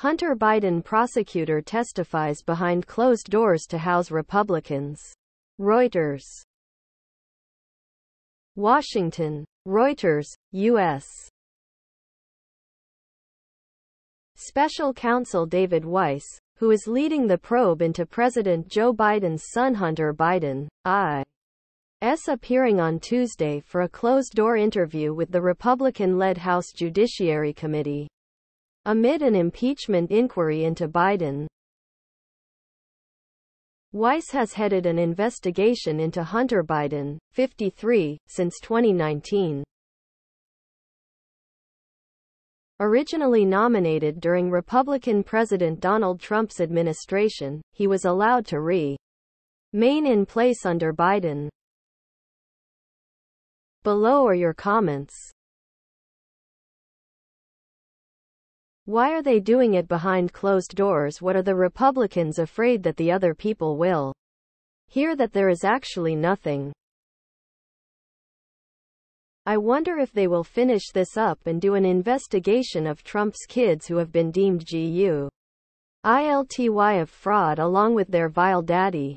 Hunter Biden prosecutor testifies behind closed doors to house Republicans. Reuters. Washington. Reuters, U.S. Special counsel David Weiss, who is leading the probe into President Joe Biden's son Hunter Biden, I.'s appearing on Tuesday for a closed-door interview with the Republican-led House Judiciary Committee, amid an impeachment inquiry into Biden. Weiss has headed an investigation into Hunter Biden, 53, since 2019. Originally nominated during Republican President Donald Trump's administration, he was allowed to remain in place under Biden. Below are your comments. Why are they doing it behind closed doors? What are the Republicans afraid that the other people will hear that there is actually nothing? I wonder if they will finish this up and do an investigation of Trump's kids who have been deemed guilty of fraud along with their vile daddy.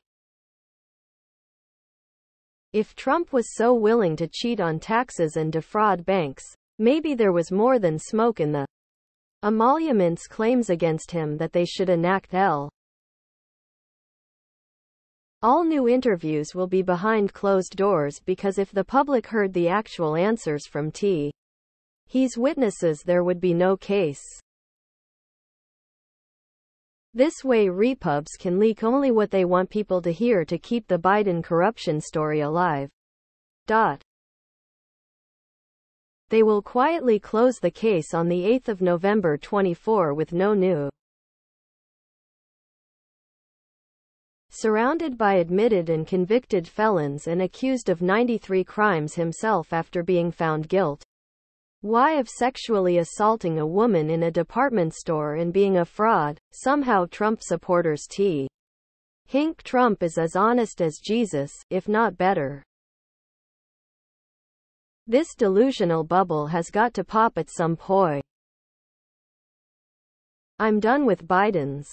If Trump was so willing to cheat on taxes and defraud banks, maybe there was more than smoke in the emoluments claims against him that they should enact All new interviews will be behind closed doors because if the public heard the actual answers from his witnesses there would be no case. This way repubs can leak only what they want people to hear to keep the Biden corruption story alive. They will quietly close the case on the 8th of November 24 with no new. Surrounded by admitted and convicted felons and accused of 93 crimes himself after being found guilty of sexually assaulting a woman in a department store and being a fraud, somehow Trump supporters think Trump is as honest as Jesus, if not better. This delusional bubble has got to pop at some point. I'm done with Biden's.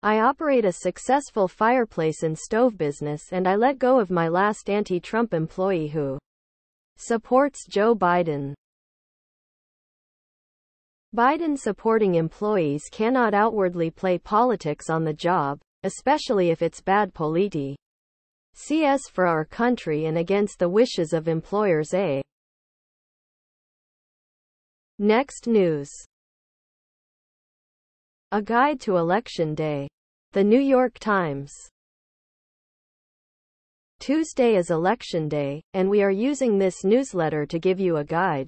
I operate a successful fireplace and stove business and I let go of my last anti-Trump employee who supports Joe Biden. Biden-supporting employees cannot outwardly play politics on the job, especially if it's bad politi. CS for our country and against the wishes of employers. Next news. A Guide to Election Day. The New York Times. Tuesday is Election Day, and we are using this newsletter to give you a guide.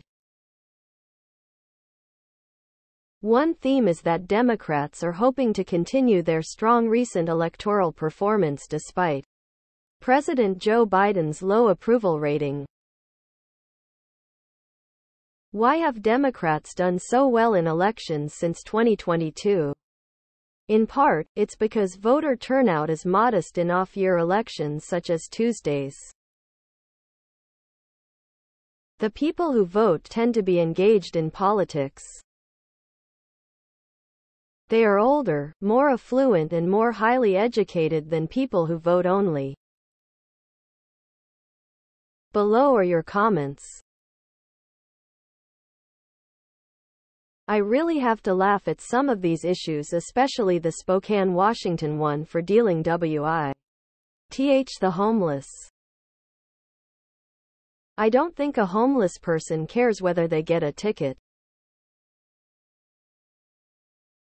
One theme is that Democrats are hoping to continue their strong recent electoral performance despite President Joe Biden's low approval rating. Why have Democrats done so well in elections since 2022? In part, it's because voter turnout is modest in off-year elections such as Tuesdays. The people who vote tend to be engaged in politics. They are older, more affluent and more highly educated than people who vote only. Below are your comments. I really have to laugh at some of these issues, especially the Spokane, Washington one for dealing with the homeless. I don't think a homeless person cares whether they get a ticket.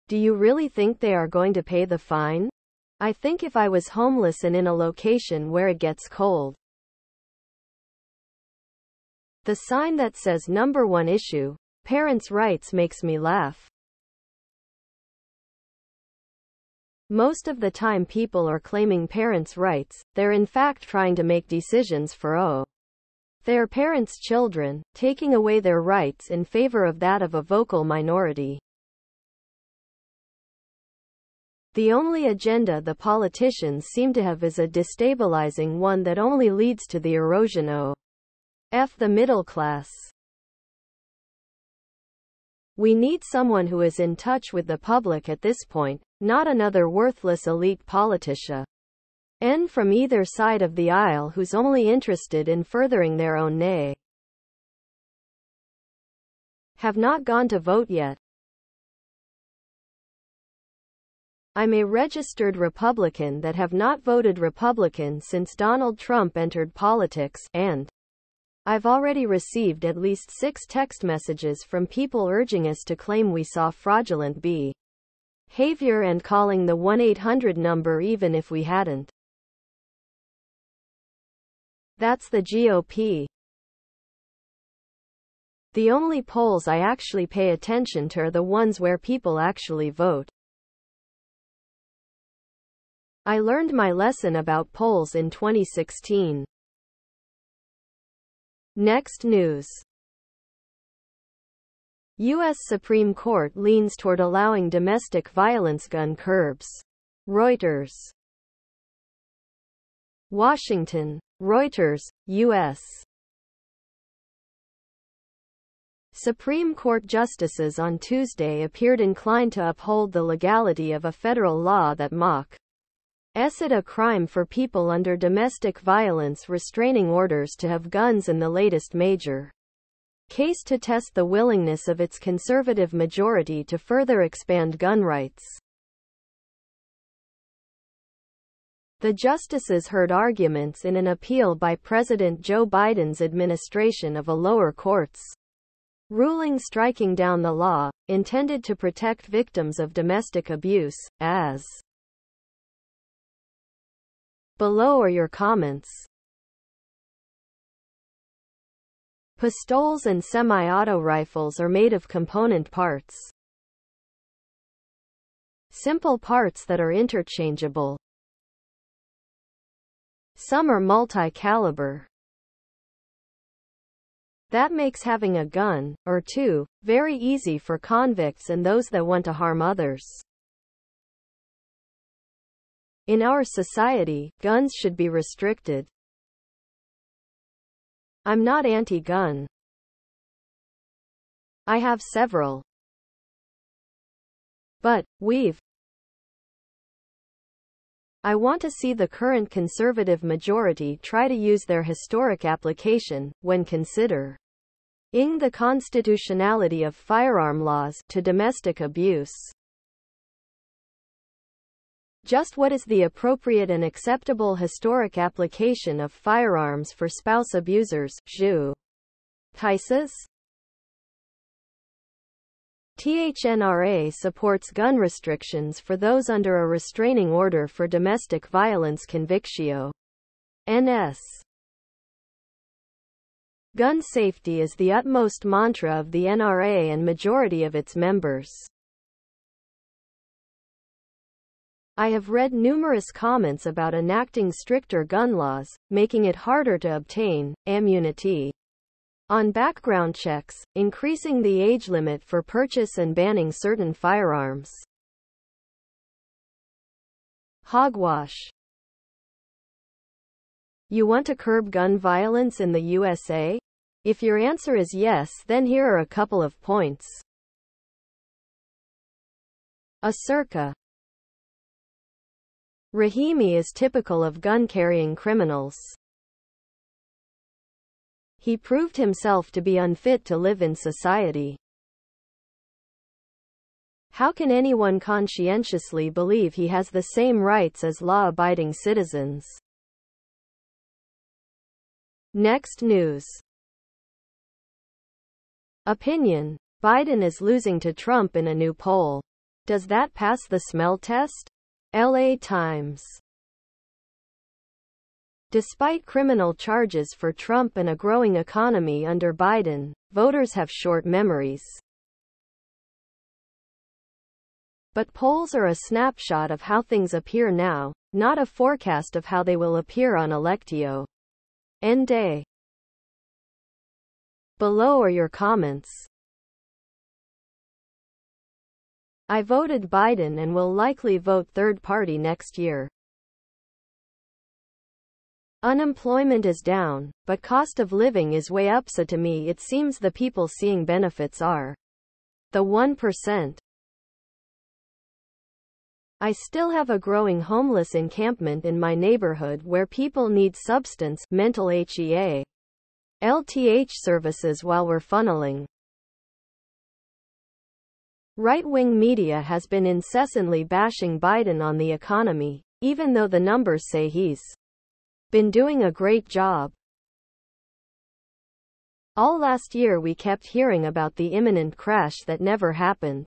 Do you really think they are going to pay the fine? I think if I was homeless and in a location where it gets cold, the sign that says number 1 issue, parents' rights, makes me laugh. Most of the time people are claiming parents' rights, they're in fact trying to make decisions for their parents' children, taking away their rights in favor of that of a vocal minority. The only agenda the politicians seem to have is a destabilizing one that only leads to the erosion of the middle class. We need someone who is in touch with the public at this point, not another worthless elite politician. And from either side of the aisle who's only interested in furthering their own nay. Have not gone to vote yet. I'm a registered Republican that have not voted Republican since Donald Trump entered politics, and I've already received at least 6 text messages from people urging us to claim we saw fraudulent behavior and calling the 1-800 number even if we hadn't. That's the GOP. The only polls I actually pay attention to are the ones where people actually vote. I learned my lesson about polls in 2016. Next news. U.S. Supreme Court leans toward allowing domestic violence gun curbs. Reuters. Washington. Reuters, U.S. Supreme Court justices on Tuesday appeared inclined to uphold the legality of a federal law that makes it a crime for people under domestic violence restraining orders to have guns in the latest major case to test the willingness of its conservative majority to further expand gun rights. The justices heard arguments in an appeal by President Joe Biden's administration of a lower court's ruling striking down the law, intended to protect victims of domestic abuse, as below are your comments. Pistols and semi-auto rifles are made of component parts. Simple parts that are interchangeable. Some are multi-caliber. That makes having a gun, or two, very easy for convicts and those that want to harm others. In our society, guns should be restricted. I'm not anti-gun. I have several. But I want to see the current conservative majority try to use their historic application, when considering the constitutionality of firearm laws, to domestic abuse. Just what is the appropriate and acceptable historic application of firearms for spouse abusers, justices? THNRA supports gun restrictions for those under a restraining order for domestic violence convictio. NS. Gun safety is the utmost mantra of the NRA and majority of its members. I have read numerous comments about enacting stricter gun laws, making it harder to obtain immunity on background checks, increasing the age limit for purchase and banning certain firearms. Hogwash. You want to curb gun violence in the USA? If your answer is yes, then here are a couple of points. A circa. Rahimi is typical of gun-carrying criminals. He proved himself to be unfit to live in society. How can anyone conscientiously believe he has the same rights as law-abiding citizens? Next news. Opinion. Biden is losing to Trump in a new poll. Does that pass the smell test? LA Times. Despite criminal charges for Trump and a growing economy under Biden, voters have short memories. But polls are a snapshot of how things appear now, not a forecast of how they will appear on Electio Day. Below are your comments. I voted Biden and will likely vote third party next year. Unemployment is down, but cost of living is way up, so to me it seems the people seeing benefits are The 1%. I still have a growing homeless encampment in my neighborhood where people need substance, mental HEA, LTH services while we're funneling. Right-wing media has been incessantly bashing Biden on the economy, even though the numbers say he's been doing a great job. All last year we kept hearing about the imminent crash that never happened.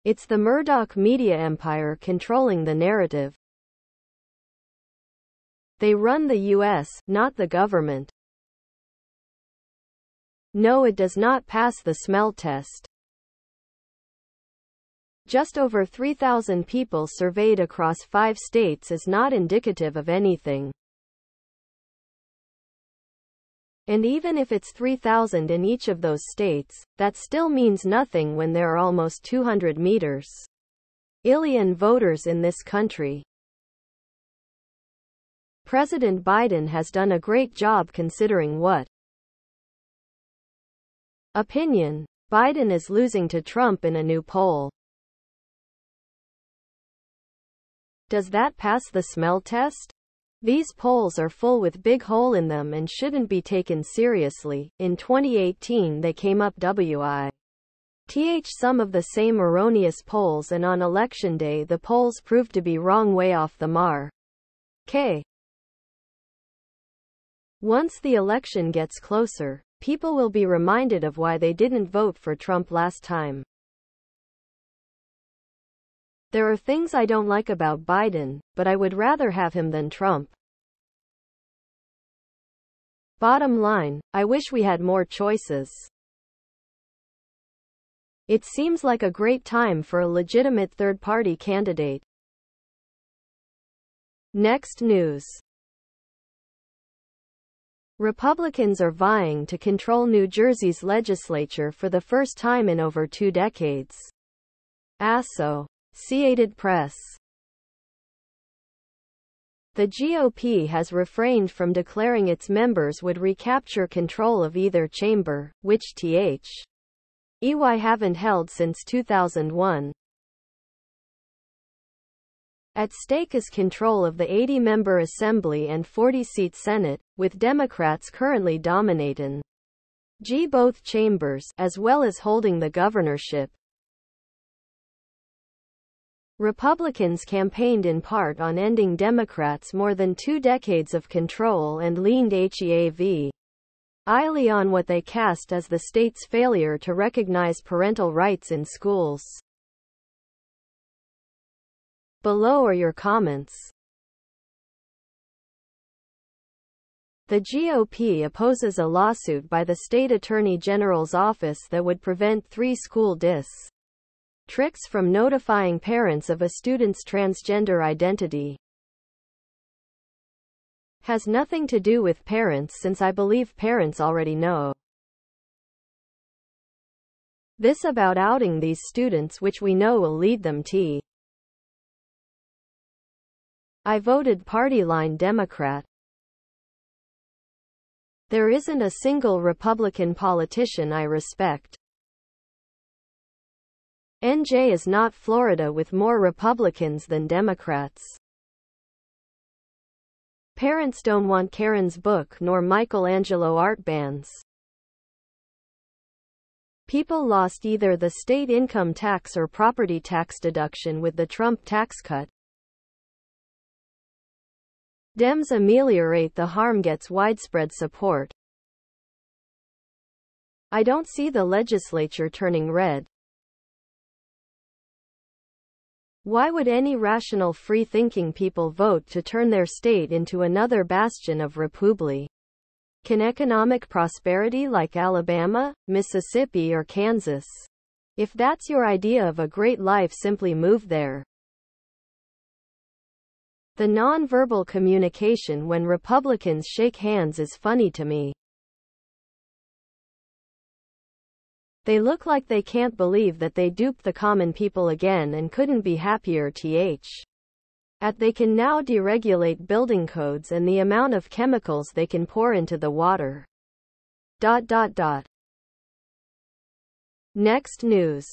It's the Murdoch media empire controlling the narrative. They run the US, not the government. No, it does not pass the smell test. Just over 3,000 people surveyed across 5 states is not indicative of anything. And even if it's 3,000 in each of those states, that still means nothing when there are almost 200 million voters in this country. President Biden has done a great job considering what opinion Biden is losing to Trump in a new poll. Does that pass the smell test? These polls are full with big hole in them and shouldn't be taken seriously. In 2018 they came up with some of the same erroneous polls, and on election day the polls proved to be wrong, way off the mark. Once the election gets closer, people will be reminded of why they didn't vote for Trump last time. There are things I don't like about Biden, but I would rather have him than Trump. Bottom line, I wish we had more choices. It seems like a great time for a legitimate third-party candidate. Next news. Republicans are vying to control New Jersey's legislature for the first time in over 2 decades. Associated Press. The GOP has refrained from declaring its members would recapture control of either chamber, which THEY haven't held since 2001. At stake is control of the 80-member Assembly and 40-seat Senate, with Democrats currently dominating both chambers, as well as holding the governorship. Republicans campaigned in part on ending Democrats' more than 2 decades of control and leaned heavily on what they cast as the state's failure to recognize parental rights in schools. Below are your comments. The GOP opposes a lawsuit by the state attorney general's office that would prevent 3 school districts from notifying parents of a student's transgender identity. Has nothing to do with parents, since I believe parents already know this about outing these students, which we know will lead them to. I voted party-line Democrat. There isn't a single Republican politician I respect. NJ is not Florida with more Republicans than Democrats. Parents don't want Karen's book nor Michelangelo art bands. People lost either the state income tax or property tax deduction with the Trump tax cut. Dems ameliorate the harm, gets widespread support. I don't see the legislature turning red. Why would any rational, free-thinking people vote to turn their state into another bastion of Republican economic prosperity like Alabama, Mississippi, or Kansas? If that's your idea of a great life, simply move there. The non-verbal communication when Republicans shake hands is funny to me. They look like they can't believe that they duped the common people again and couldn't be happier at they can now deregulate building codes and the amount of chemicals they can pour into the water. Next news.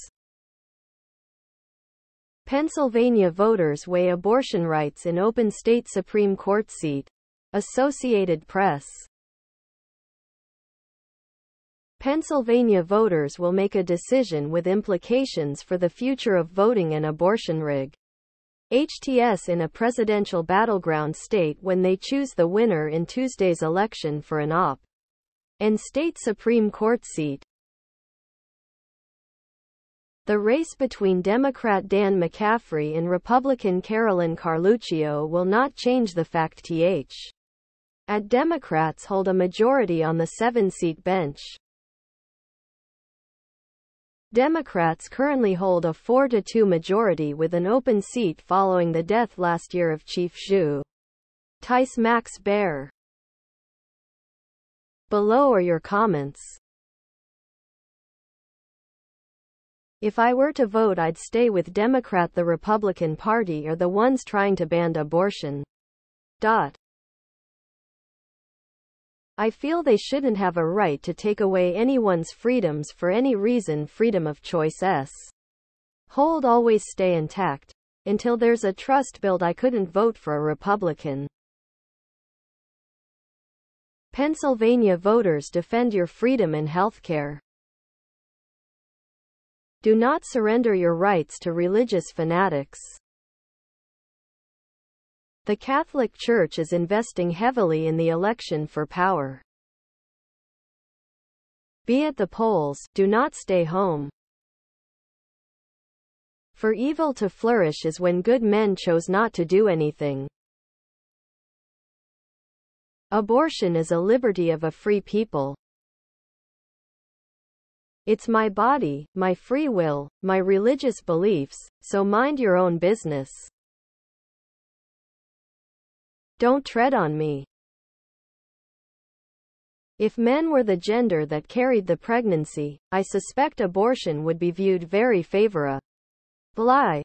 Pennsylvania voters weigh abortion rights in open state Supreme Court seat. Associated Press. Pennsylvania voters will make a decision with implications for the future of voting and abortion rig. HTS in a presidential battleground state when they choose the winner in Tuesday's election for an op. and state Supreme Court seat. The race between Democrat Dan McCaffrey and Republican Carolyn Carluccio will not change the fact that Democrats hold a majority on the 7-seat bench. Democrats currently hold a 4-2 majority with an open seat following the death last year of Chief Justice Max Baer. Below are your comments. If I were to vote, I'd stay with Democrat. The Republican Party are the ones trying to ban abortion. I feel they shouldn't have a right to take away anyone's freedoms for any reason. Freedom of choice's hold always stay intact. Until there's a trust build, I couldn't vote for a Republican. Pennsylvania voters, defend your freedom in healthcare. Do not surrender your rights to religious fanatics. The Catholic Church is investing heavily in the election for power. Be at the polls, do not stay home. For evil to flourish is when good men chose not to do anything. Abortion is a liberty of a free people. It's my body, my free will, my religious beliefs, so mind your own business. Don't tread on me. If men were the gender that carried the pregnancy, I suspect abortion would be viewed very favorably,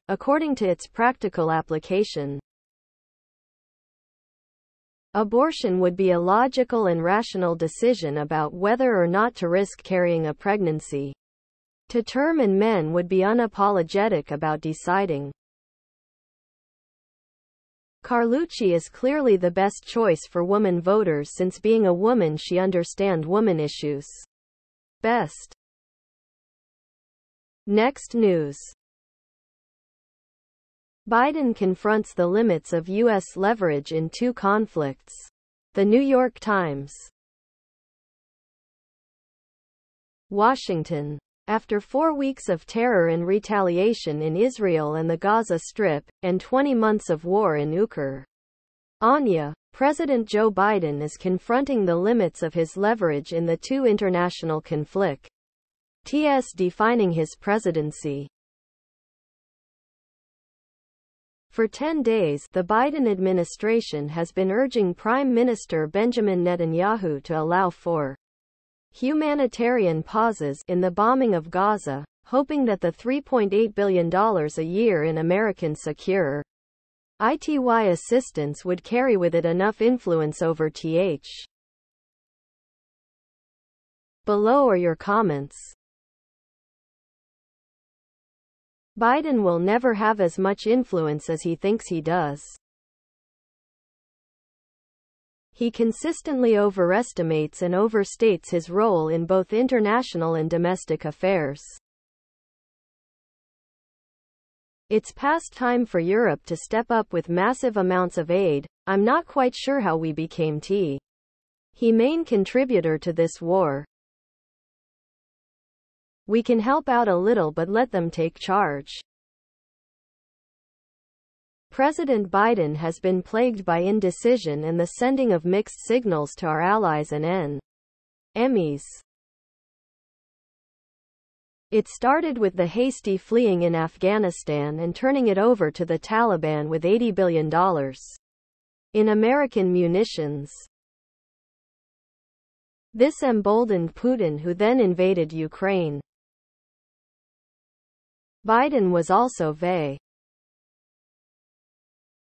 according to its practical application. Abortion would be a logical and rational decision about whether or not to risk carrying a pregnancy. To term, and men would be unapologetic about deciding. Carlucci is clearly the best choice for woman voters, since being a woman she understands woman issues best. Next news. Biden confronts the limits of U.S. leverage in two conflicts. The New York Times. Washington. After 4 weeks of terror and retaliation in Israel and the Gaza Strip, and 20 months of war in Ukraine, President Joe Biden is confronting the limits of his leverage in the two international conflicts, defining his presidency. For 10 days, the Biden administration has been urging Prime Minister Benjamin Netanyahu to allow for humanitarian pauses in the bombing of Gaza, hoping that the $3.8 billion a year in American secure ITY assistance would carry with it enough influence over Below are your comments. Biden will never have as much influence as he thinks he does. He consistently overestimates and overstates his role in both international and domestic affairs. It's past time for Europe to step up with massive amounts of aid. I'm not quite sure how we became the main contributor to this war. We can help out a little, but let them take charge. President Biden has been plagued by indecision and the sending of mixed signals to our allies and enemies. It started with the hasty fleeing in Afghanistan and turning it over to the Taliban with $80 billion in American munitions. This emboldened Putin, who then invaded Ukraine. Biden was also vague.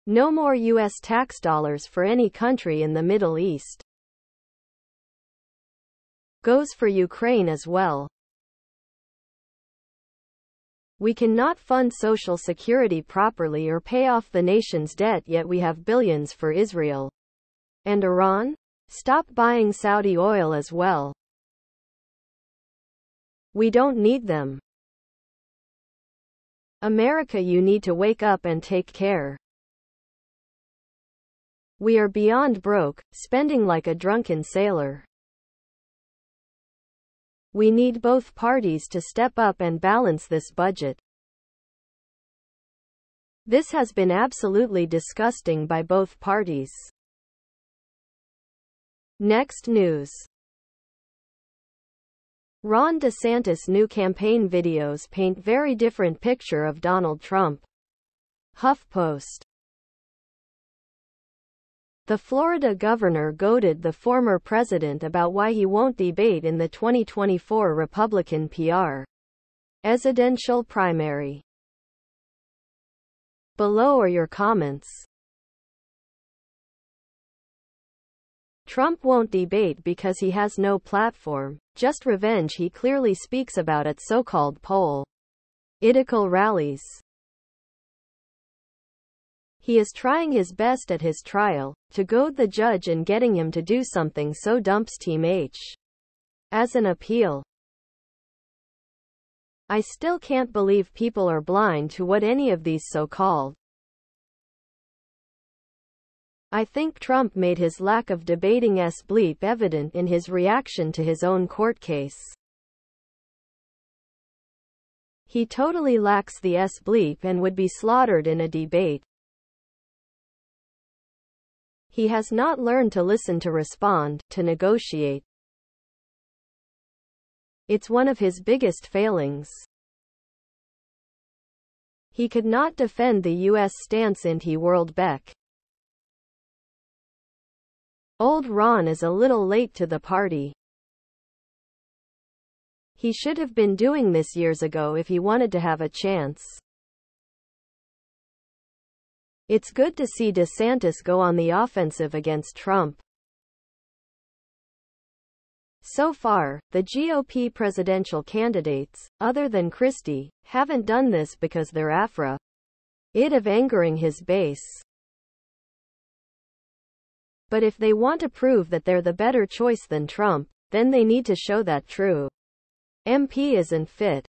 No more U.S. tax dollars for any country in the Middle East. Goes for Ukraine as well. We cannot fund Social Security properly or pay off the nation's debt, yet we have billions for Israel. And Iran? Stop buying Saudi oil as well. We don't need them. America, you need to wake up and take care. We are beyond broke, spending like a drunken sailor. We need both parties to step up and balance this budget. This has been absolutely disgusting by both parties. Next news. Ron DeSantis' new campaign videos paint very different picture of Donald Trump. HuffPost. The Florida governor goaded the former president about why he won't debate in the 2024 Republican presidential primary. Below are your comments. Trump won't debate because he has no platform, just revenge he clearly speaks about at so-called political rallies. He is trying his best at his trial, to goad the judge in getting him to do something, so dumps Team H as an appeal. I still can't believe people are blind to what any of these so-called. I think Trump made his lack of debating bleep evident in his reaction to his own court case. He totally lacks the bleep and would be slaughtered in a debate. He has not learned to listen, to respond, to negotiate. It's one of his biggest failings. He could not defend the U.S. stance anti-World Beck. Old Ron is a little late to the party. He should have been doing this years ago if he wanted to have a chance. It's good to see DeSantis go on the offensive against Trump. So far, the GOP presidential candidates, other than Christie, haven't done this because they're afraid of angering his base. But if they want to prove that they're the better choice than Trump, then they need to show that true MP isn't fit.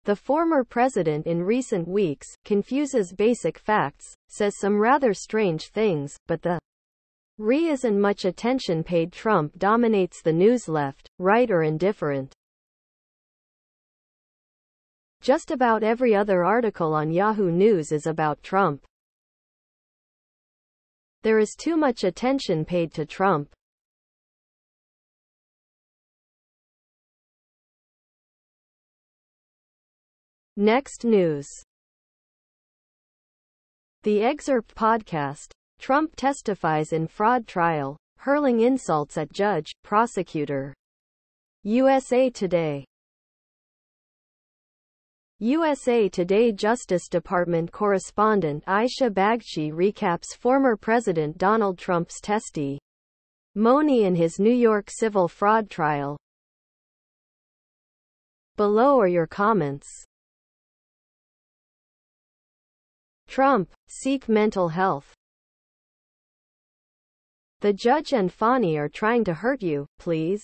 The former president in recent weeks confuses basic facts, says some rather strange things, but the isn't much attention paid. Trump dominates the news, left, right, or indifferent. Just about every other article on Yahoo News is about Trump. There is too much attention paid to Trump. Next news. The Excerpt podcast. Trump testifies in fraud trial, hurling insults at judge, prosecutor. USA Today. USA Today Justice Department correspondent Aisha Bagchi recaps former President Donald Trump's testimony in his New York civil fraud trial. Below are your comments. Trump, seek mental health. The judge and Fani are trying to hurt you, please.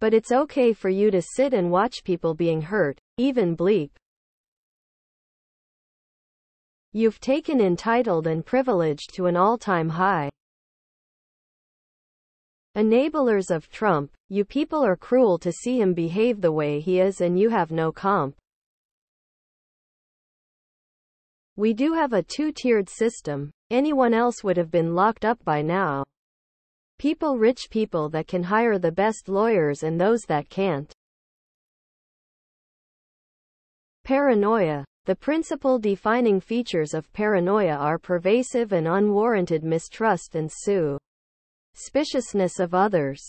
But it's okay for you to sit and watch people being hurt, even bleep. You've taken entitled and privileged to an all-time high. Enablers of Trump, you people are cruel to see him behave the way he is, and you have no comp. We do have a two-tiered system. Anyone else would have been locked up by now. Rich people that can hire the best lawyers and those that can't. Paranoia. The principal defining features of paranoia are pervasive and unwarranted mistrust and suspiciousness of others.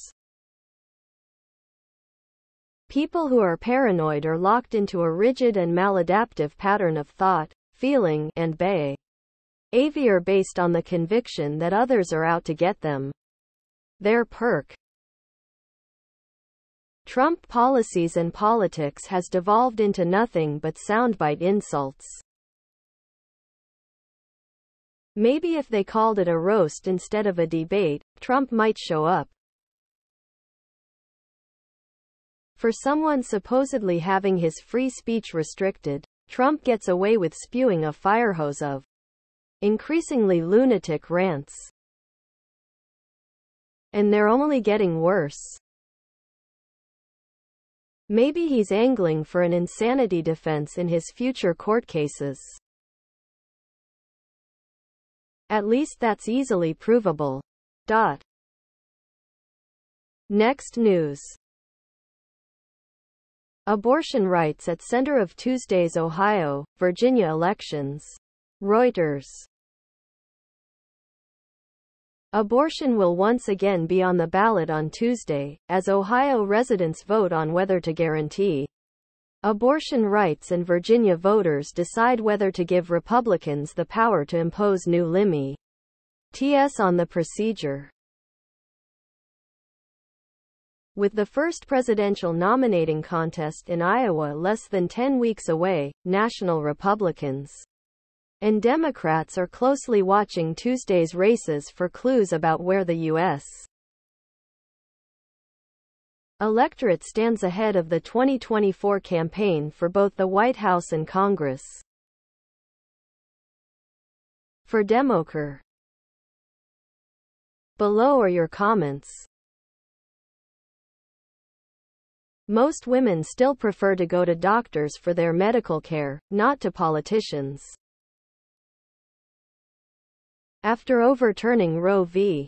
People who are paranoid are locked into a rigid and maladaptive pattern of thought, feeling, and behavior based on the conviction that others are out to get them. Their perk. Trump policies and politics has devolved into nothing but soundbite insults. Maybe if they called it a roast instead of a debate, Trump might show up. For someone supposedly having his free speech restricted, Trump gets away with spewing a firehose of increasingly lunatic rants. And they're only getting worse. Maybe he's angling for an insanity defense in his future court cases. At least that's easily provable. Next news. Abortion rights at center of Tuesday's Ohio, Virginia elections. Reuters. Abortion will once again be on the ballot on Tuesday, as Ohio residents vote on whether to guarantee abortion rights and Virginia voters decide whether to give Republicans the power to impose new limits on the procedure. With the first presidential nominating contest in Iowa less than 10 weeks away, national Republicans and Democrats are closely watching Tuesday's races for clues about where the U.S. electorate stands ahead of the 2024 campaign for both the White House and Congress. For Democrat. Below are your comments. Most women still prefer to go to doctors for their medical care, not to politicians. After overturning Roe v.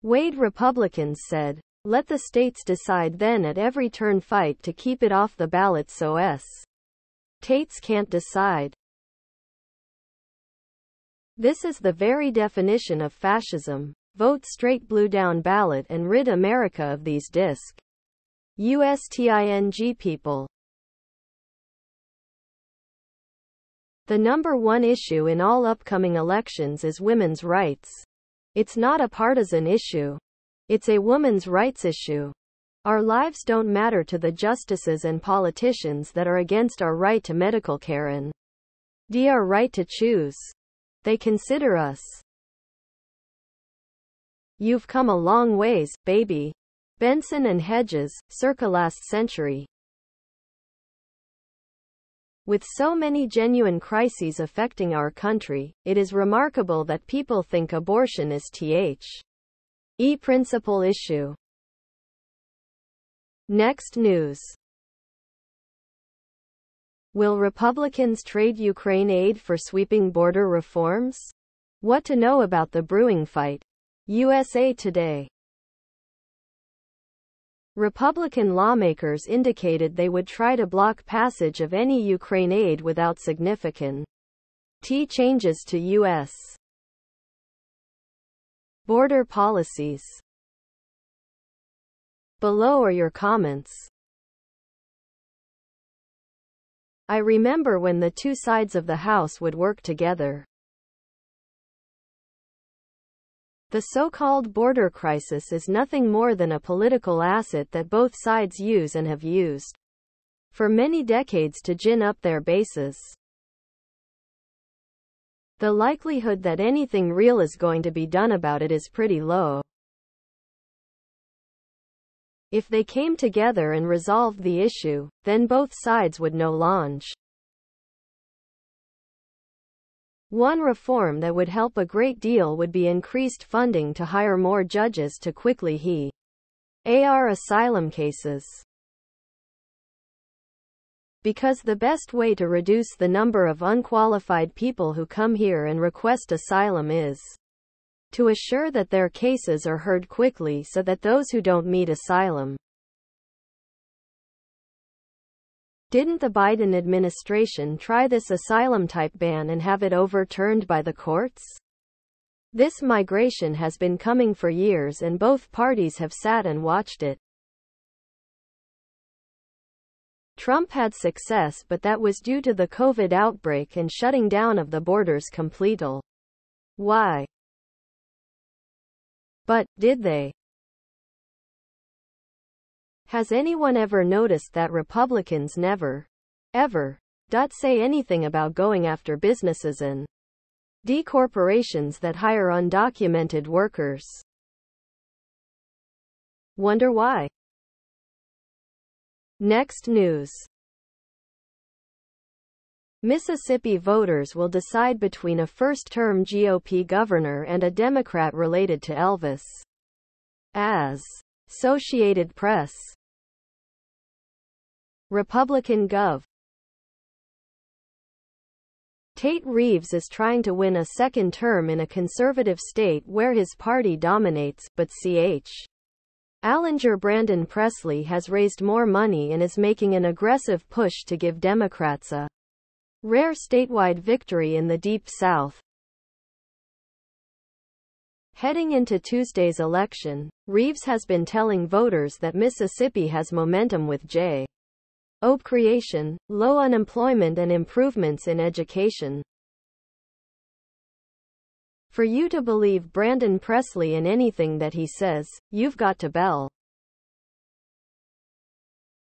Wade, Republicans said, "Let the states decide then at every turn, fight to keep it off the ballot so states can't decide." This is the very definition of fascism. Vote straight blue down ballot and rid America of these USTING people. The number one issue in all upcoming elections is women's rights. It's not a partisan issue. It's a women's rights issue. Our lives don't matter to the justices and politicians that are against our right to medical care and our right to choose. They consider us. You've come a long ways, baby. Benson and Hedges, circa last century. With so many genuine crises affecting our country, it is remarkable that people think abortion is a principal issue. Next news. Will Republicans trade Ukraine aid for sweeping border reforms? What to know about the brewing fight. USA Today. Republican lawmakers indicated they would try to block passage of any Ukraine aid without significant changes to U.S. border policies. Below are your comments. I remember when the two sides of the House would work together. The so-called border crisis is nothing more than a political asset that both sides use and have used for many decades to gin up their bases. The likelihood that anything real is going to be done about it is pretty low. If they came together and resolved the issue, then both sides would no longer. One reform that would help a great deal would be increased funding to hire more judges to quickly hear asylum cases. Because the best way to reduce the number of unqualified people who come here and request asylum is to assure that their cases are heard quickly so that those who don't meet asylum. Didn't the Biden administration try this asylum-type ban and have it overturned by the courts? This migration has been coming for years and both parties have sat and watched it. Trump had success, but that was due to the COVID outbreak and shutting down of the borders completely. Why? But, did they? Has anyone ever noticed that Republicans never, ever, say anything about going after businesses and corporations that hire undocumented workers? Wonder why? Next news. Mississippi voters will decide between a first-term GOP governor and a Democrat related to Elvis. As Associated Press. Republican Gov. Tate Reeves is trying to win a second term in a conservative state where his party dominates, but Ch. Allenger Brandon Presley has raised more money and is making an aggressive push to give Democrats a rare statewide victory in the Deep South. Heading into Tuesday's election, Reeves has been telling voters that Mississippi has momentum with job creation, low unemployment and improvements in education. For you to believe Brandon Presley in anything that he says, you've got to bell.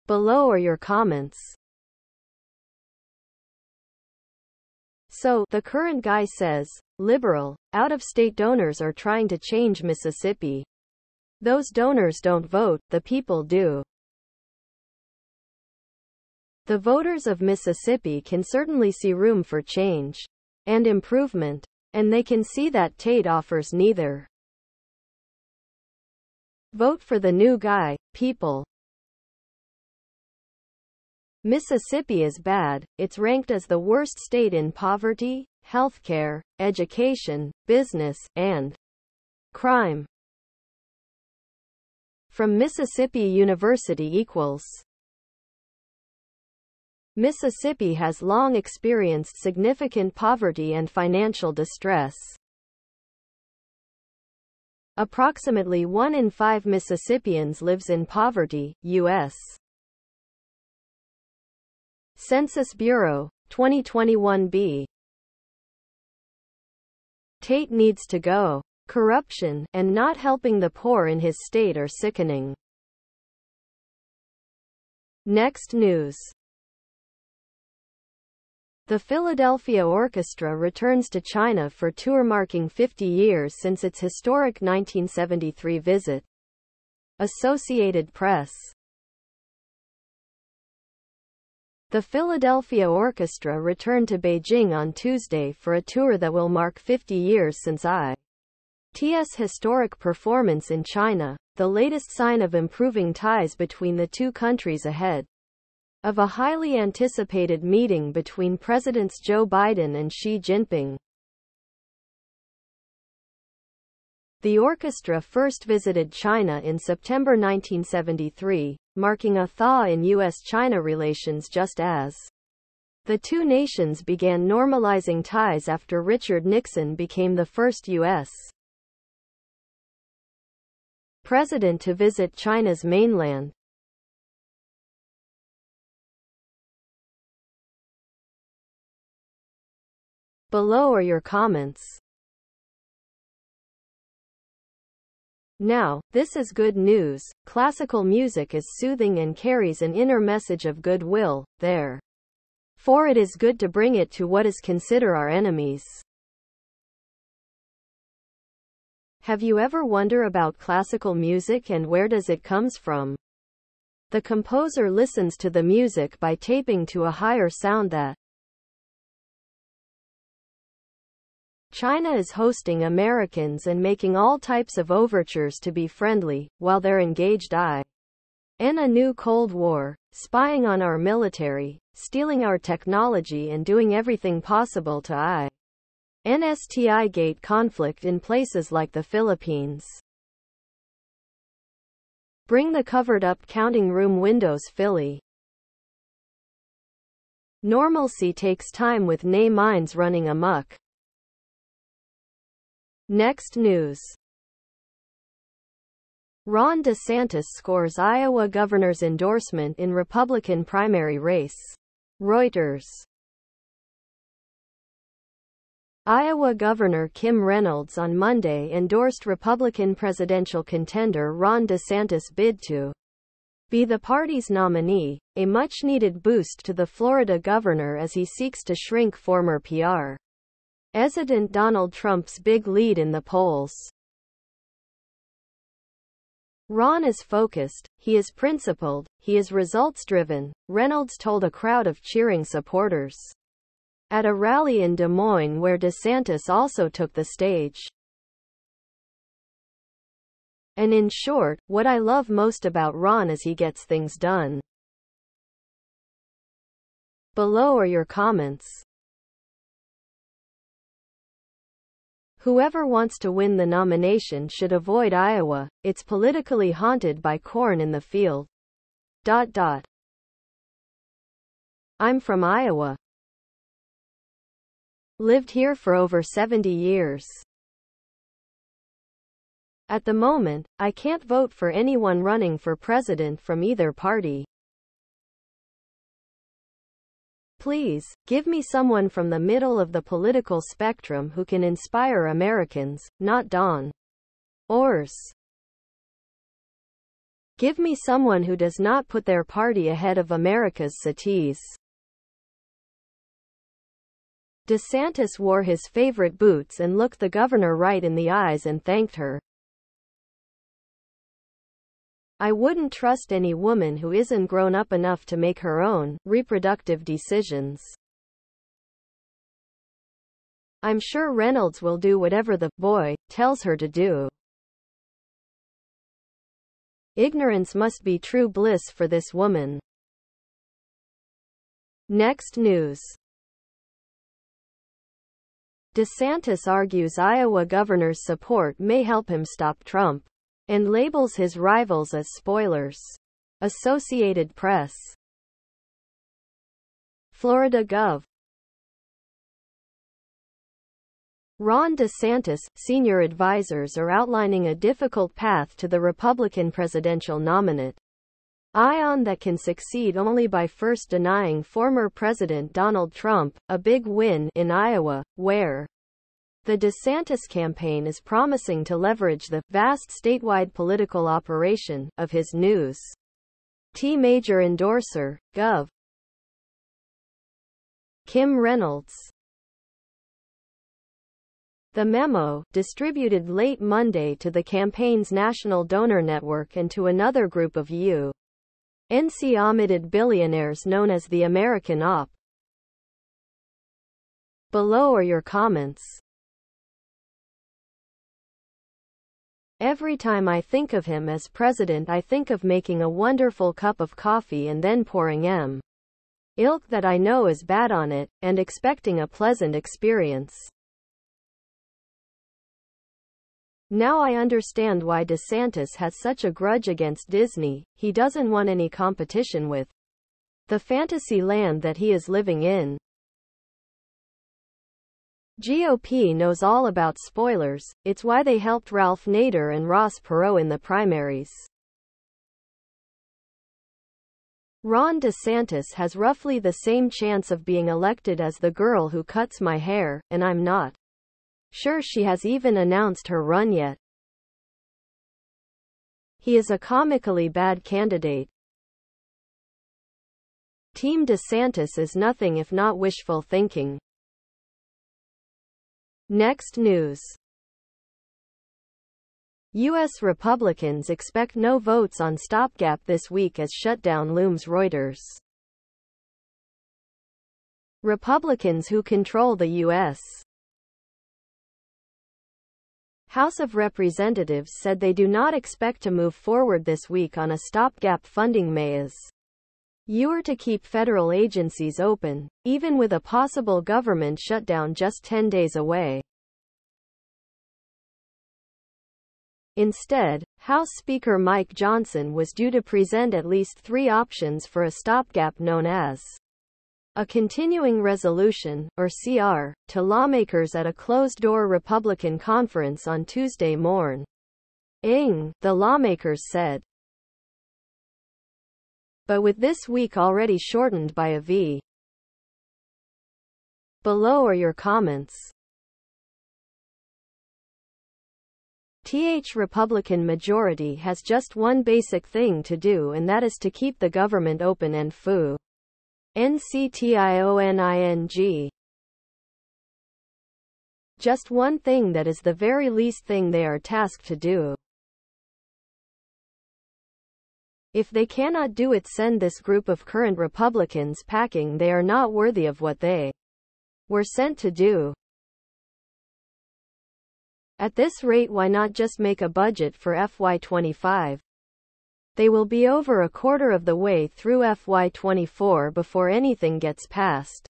Below are your comments. So, the current guy says, liberal, out-of-state donors are trying to change Mississippi. Those donors don't vote, the people do. The voters of Mississippi can certainly see room for change and improvement, and they can see that Tate offers neither. Vote for the new guy, people. Mississippi is bad. It's ranked as the worst state in poverty, healthcare, education, business, and crime. From Mississippi University equals. Mississippi has long experienced significant poverty and financial distress. Approximately 1 in 5 Mississippians lives in poverty, U.S. Census Bureau, 2021b. Tate needs to go. Corruption and not helping the poor in his state are sickening. Next news. The Philadelphia Orchestra returns to China for tour marking 50 years since its historic 1973 visit. Associated Press. The Philadelphia Orchestra returned to Beijing on Tuesday for a tour that will mark 50 years since its historic performance in China, the latest sign of improving ties between the two countries ahead of a highly anticipated meeting between Presidents Joe Biden and Xi Jinping. The orchestra first visited China in September 1973, marking a thaw in U.S.-China relations just as the two nations began normalizing ties after Richard Nixon became the first U.S. president to visit China's mainland. Below are your comments. Now, this is good news. Classical music is soothing and carries an inner message of goodwill, therefore it is good to bring it to what is considered our enemies. Have you ever wondered about classical music and where does it comes from? The composer listens to the music by taping to a higher sound that China is hosting Americans and making all types of overtures to be friendly, while they're engaged in a new Cold War, spying on our military, stealing our technology and doing everything possible to instigate conflict in places like the Philippines. Bring the covered-up counting room windows Philly. Normalcy takes time with nay minds running amok. Next news. Ron DeSantis scores Iowa governor's endorsement in Republican primary race. Reuters. Iowa Governor Kim Reynolds on Monday endorsed Republican presidential contender Ron DeSantis' bid to be the party's nominee, a much-needed boost to the Florida governor as he seeks to shrink former PR President Donald Trump's big lead in the polls. Ron is focused, he is principled, he is results-driven, Reynolds told a crowd of cheering supporters at a rally in Des Moines where DeSantis also took the stage. And in short, what I love most about Ron is he gets things done. Below are your comments. Whoever wants to win the nomination should avoid Iowa, it's politically haunted by corn in the field. I'm from Iowa. Lived here for over 70 years. At the moment, I can't vote for anyone running for president from either party. Please, give me someone from the middle of the political spectrum who can inspire Americans, not Don Ors. Give me someone who does not put their party ahead of America's cities. DeSantis wore his favorite boots and looked the governor right in the eyes and thanked her. I wouldn't trust any woman who isn't grown up enough to make her own reproductive decisions. I'm sure Reynolds will do whatever the boy tells her to do. Ignorance must be true bliss for this woman. Next news. DeSantis argues Iowa governor's support may help him stop Trump, and labels his rivals as spoilers. Associated Press. Florida Gov. Ron DeSantis, senior advisors are outlining a difficult path to the Republican presidential nominate. Ion that can succeed only by first denying former President Donald Trump a big win in Iowa, where the DeSantis campaign is promising to leverage the vast statewide political operation of his News T major endorser, Gov. Kim Reynolds. The memo, distributed late Monday to the campaign's national donor network and to another group of U.N.C. omitted billionaires known as the American Op. Below are your comments. Every time I think of him as president, I think of making a wonderful cup of coffee and then pouring ilk that I know is bad on it, and expecting a pleasant experience. Now I understand why DeSantis has such a grudge against Disney. He doesn't want any competition with the fantasy land that he is living in. GOP knows all about spoilers, it's why they helped Ralph Nader and Ross Perot in the primaries. Ron DeSantis has roughly the same chance of being elected as the girl who cuts my hair, and I'm not sure she has even announced her run yet. He is a comically bad candidate. Team DeSantis is nothing if not wishful thinking. Next news. U.S. Republicans expect no votes on stopgap this week as shutdown looms. Reuters. Republicans who control the U.S. House of Representatives said they do not expect to move forward this week on a stopgap funding measure to keep federal agencies open, even with a possible government shutdown just 10 days away. Instead, House Speaker Mike Johnson was due to present at least 3 options for a stopgap known as a continuing resolution, or CR, to lawmakers at a closed-door Republican conference on Tuesday morning, the lawmakers said. But with this week already shortened by a V. Below are your comments. Republican majority has just one basic thing to do, and that is to keep the government open and NCTIONING. Just one thing that is the very least thing they are tasked to do. If they cannot do it, send this group of current Republicans packing. They are not worthy of what they were sent to do. At this rate, why not just make a budget for FY25? They will be over a quarter of the way through FY24 before anything gets passed.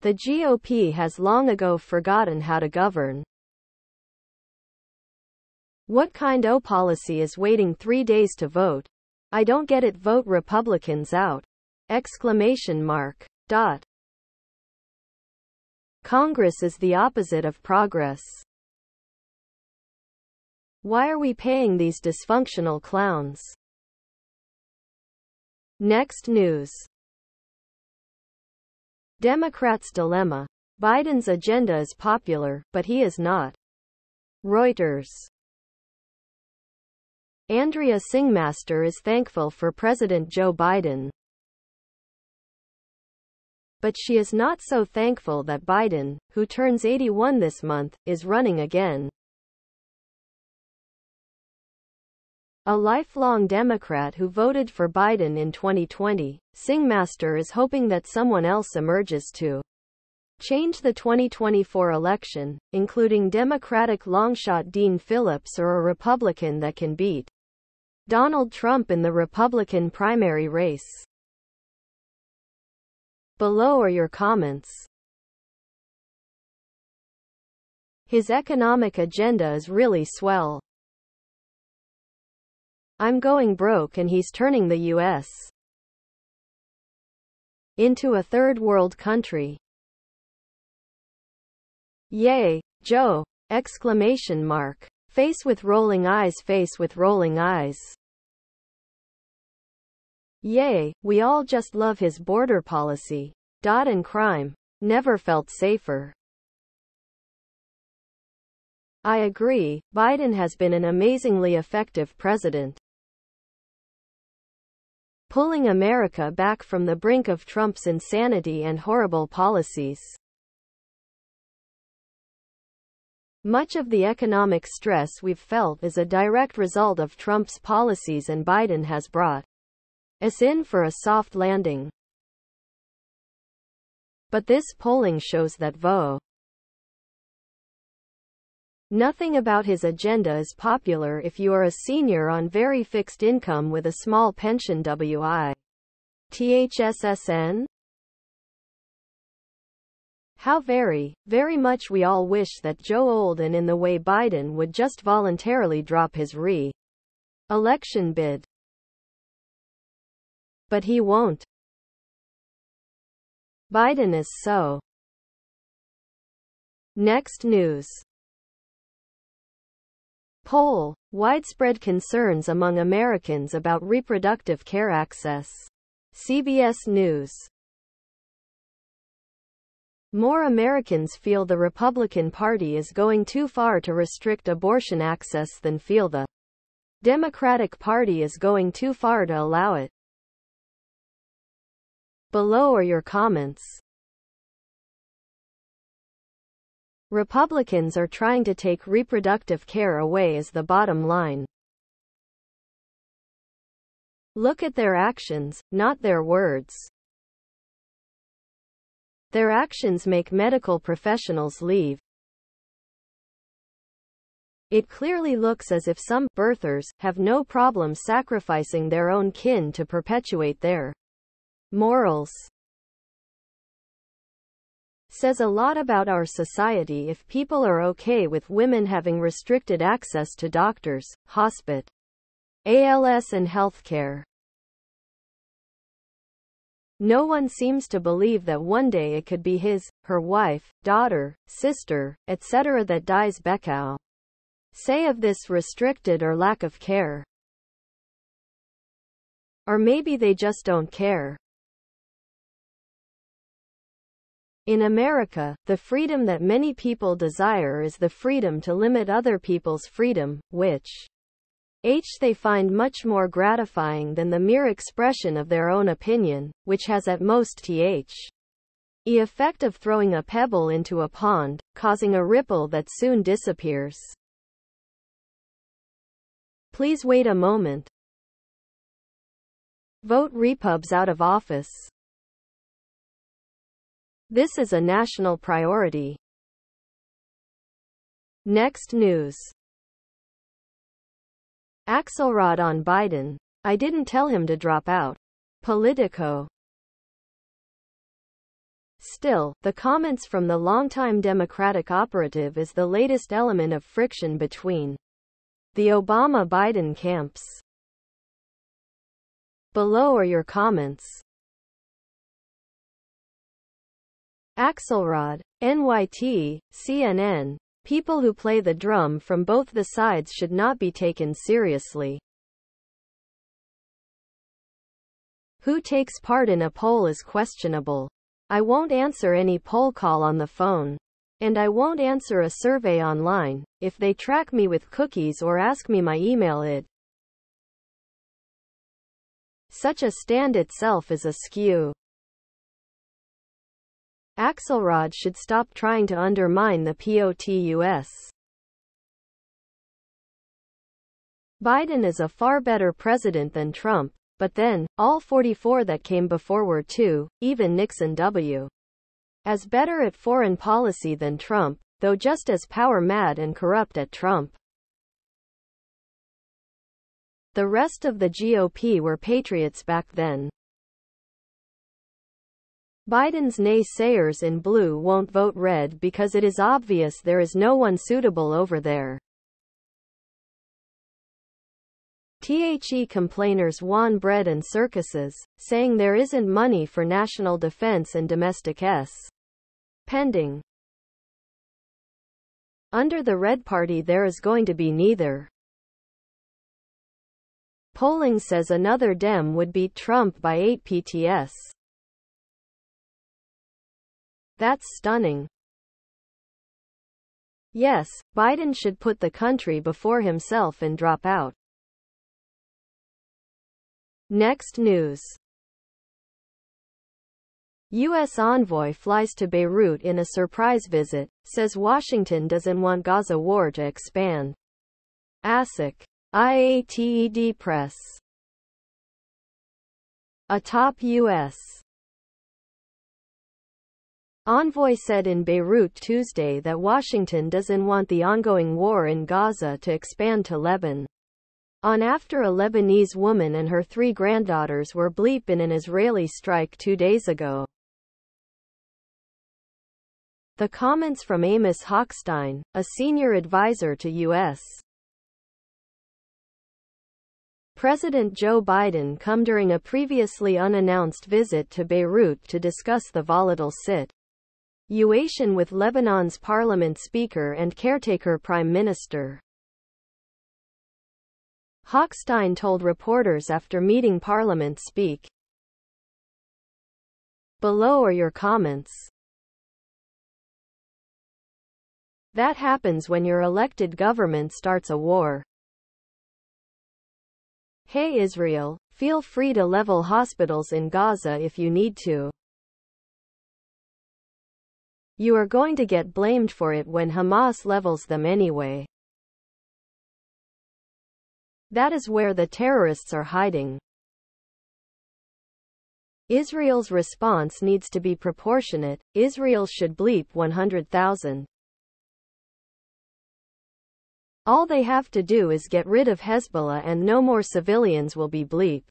The GOP has long ago forgotten how to govern. What kind of policy is waiting 3 days to vote? I don't get it. Vote Republicans out! ! Congress is the opposite of progress. Why are we paying these dysfunctional clowns? Next news. Democrats' dilemma. Biden's agenda is popular, but he is not. Reuters. Andrea Singmaster is thankful for President Joe Biden, but she is not so thankful that Biden, who turns 81 this month, is running again. A lifelong Democrat who voted for Biden in 2020, Singmaster is hoping that someone else emerges to change the 2024 election, including Democratic longshot Dean Phillips or a Republican that can beat Donald Trump in the Republican primary race. Below are your comments. His economic agenda is really swell. I'm going broke and he's turning the U.S. into a third world country. Yay, Joe! ! Face with rolling eyes, face with rolling eyes. Yay, we all just love his border policy. And crime. Never felt safer. I agree, Biden has been an amazingly effective president, pulling America back from the brink of Trump's insanity and horrible policies. Much of the economic stress we've felt is a direct result of Trump's policies, and Biden has brought us in for a soft landing. But this polling shows that nothing about his agenda is popular if you are a senior on very fixed income with a small pension. THSSN? How very, very much we all wish that Joe old and in the way Biden would just voluntarily drop his re-election bid. But he won't. Biden is so. Next news. Poll. Widespread concerns among Americans about reproductive care access. CBS News. More Americans feel the Republican Party is going too far to restrict abortion access than feel the Democratic Party is going too far to allow it. Below are your comments. Republicans are trying to take reproductive care away as the bottom line. Look at their actions, not their words. Their actions make medical professionals leave. It clearly looks as if some birthers have no problem sacrificing their own kin to perpetuate their morals. Says a lot about our society if people are okay with women having restricted access to doctors, hospitals, and healthcare. No one seems to believe that one day it could be his, her wife, daughter, sister, etc. that dies. Beckow say of this restricted or lack of care. Or maybe they just don't care. In America, the freedom that many people desire is the freedom to limit other people's freedom, which they find much more gratifying than the mere expression of their own opinion, which has at most the effect of throwing a pebble into a pond, causing a ripple that soon disappears. Please wait a moment. Vote repubs out of office. This is a national priority. Next news. Axelrod on Biden. I didn't tell him to drop out. Politico. Still, the comments from the longtime Democratic operative is the latest element of friction between the Obama-Biden camps. Below are your comments. Axelrod, NYT, CNN. People who play the drum from both the sides should not be taken seriously. Who takes part in a poll is questionable. I won't answer any poll call on the phone. And I won't answer a survey online, if they track me with cookies or ask me my email id. Such a stand itself is askew. Axelrod should stop trying to undermine the POTUS. Biden is a far better president than Trump, but then, all 44 that came before were too, even Nixon as better at foreign policy than Trump, though just as power-mad and corrupt at Trump. The rest of the GOP were patriots back then. Biden's naysayers in blue won't vote red because it is obvious there is no one suitable over there. The complainers want bread and circuses, saying there isn't money for national defense and domestic spending. Under the Red Party there is going to be neither. Polling says another Dem would beat Trump by 8 PTS. That's stunning. Yes, Biden should put the country before himself and drop out. Next news. U.S. envoy flies to Beirut in a surprise visit, says Washington doesn't want Gaza war to expand. ASIC. IATED Press. A top U.S. envoy said in Beirut Tuesday that Washington doesn't want the ongoing war in Gaza to expand to Lebanon. After a Lebanese woman and her 3 granddaughters were bleeped in an Israeli strike 2 days ago. The comments from Amos Hochstein, a senior advisor to U.S. President Joe Biden come during a previously unannounced visit to Beirut to discuss the volatile situation with Lebanon's parliament speaker and caretaker prime minister. Hochstein told reporters after meeting Parliament speak. Below are your comments. That happens when your elected government starts a war. Hey Israel, feel free to level hospitals in Gaza if you need to. You are going to get blamed for it when Hamas levels them anyway. That is where the terrorists are hiding. Israel's response needs to be proportionate. Israel should bleep 100,000. All they have to do is get rid of Hezbollah and no more civilians will be bleep.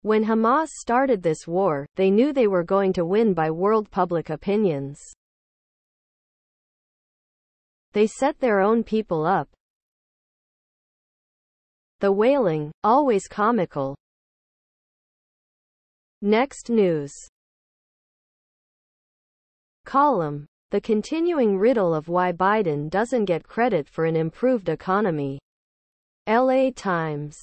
When Hamas started this war, they knew they were going to win by world public opinions. They set their own people up. The wailing, always comical. Next news. Column. The continuing riddle of why Biden doesn't get credit for an improved economy. LA Times.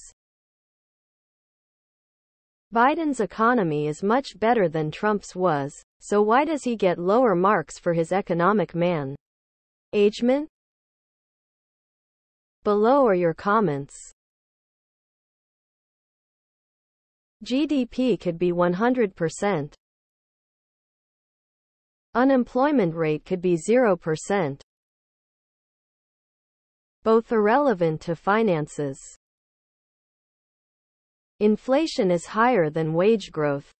Biden's economy is much better than Trump's was, so why does he get lower marks for his economic management? Below are your comments. GDP could be 100%. Unemployment rate could be 0%. Both irrelevant to finances. Inflation is higher than wage growth.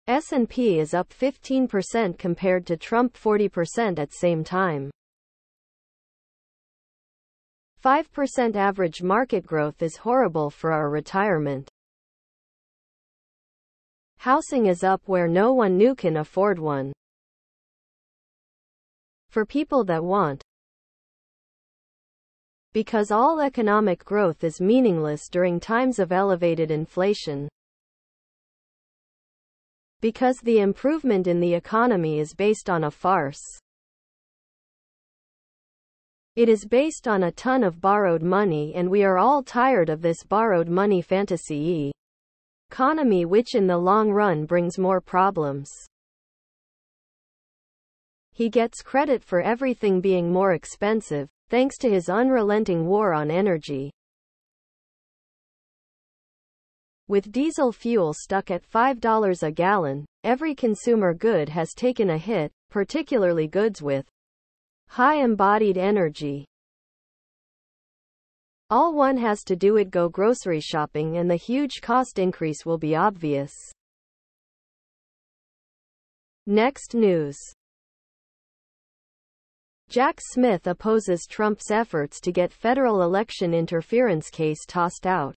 S&P is up 15% compared to Trump 40% at same time. 5% average market growth is horrible for our retirement. Housing is up where no one new can afford one. For people that want. Because all economic growth is meaningless during times of elevated inflation. Because the improvement in the economy is based on a farce. It is based on a ton of borrowed money, and we are all tired of this borrowed money fantasy economy, which in the long run brings more problems. He gets credit for everything being more expensive, thanks to his unrelenting war on energy. With diesel fuel stuck at $5 a gallon, every consumer good has taken a hit, particularly goods with high embodied energy. All one has to do is go grocery shopping and the huge cost increase will be obvious. Next news. Jack Smith opposes Trump's efforts to get federal election interference case tossed out.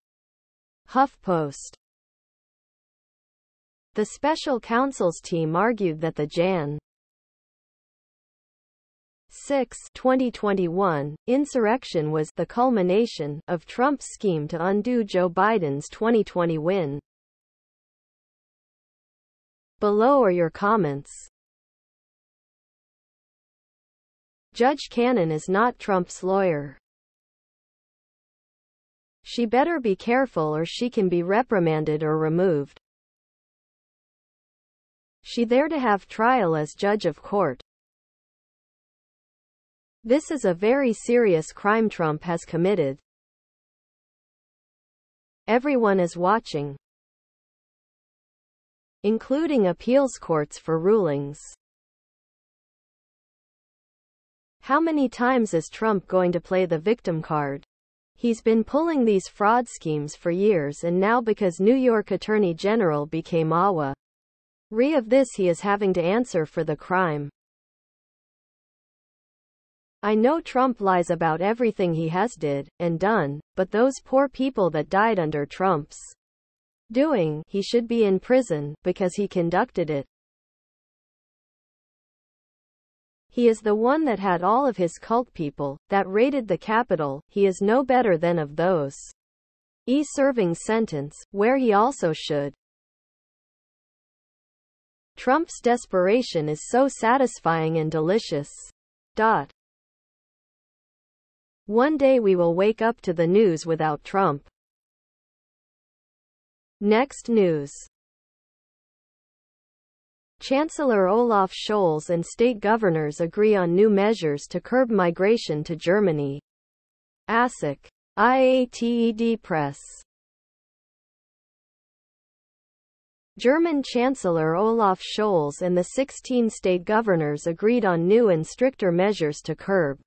HuffPost. The special counsel's team argued that the Jan. 6, 2021, insurrection was the culmination of Trump's scheme to undo Joe Biden's 2020 win. Below are your comments. Judge Cannon is not Trump's lawyer. She better be careful or she can be reprimanded or removed. She there to have trial as judge of court. This is a very serious crime Trump has committed. Everyone is watching, including appeals courts for rulings. How many times is Trump going to play the victim card? He's been pulling these fraud schemes for years, and now because New York Attorney General became aware of this, he is having to answer for the crime. I know Trump lies about everything he has did and done, but those poor people that died under Trump's doing, he should be in prison because he conducted it. He is the one that had all of his cult people that raided the Capitol. He is no better than of those serving sentence, where he also should. Trump's desperation is so satisfying and delicious. One day we will wake up to the news without Trump. Next news. Chancellor Olaf Scholz and state governors agree on new measures to curb migration to Germany. ASIC. IATED Press. German Chancellor Olaf Scholz and the 16 state governors agreed on new and stricter measures to curb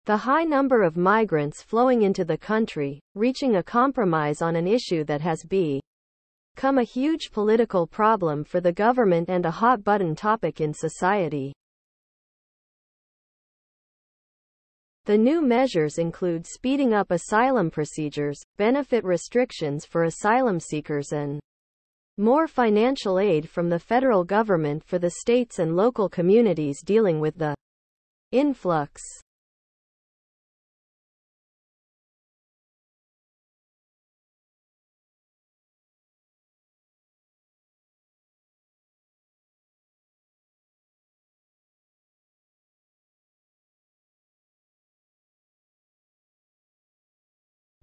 the high number of migrants flowing into the country, reaching a compromise on an issue that has become a huge political problem for the government and a hot-button topic in society. The new measures include speeding up asylum procedures, benefit restrictions for asylum seekers, and more financial aid from the federal government for the states and local communities dealing with the influx.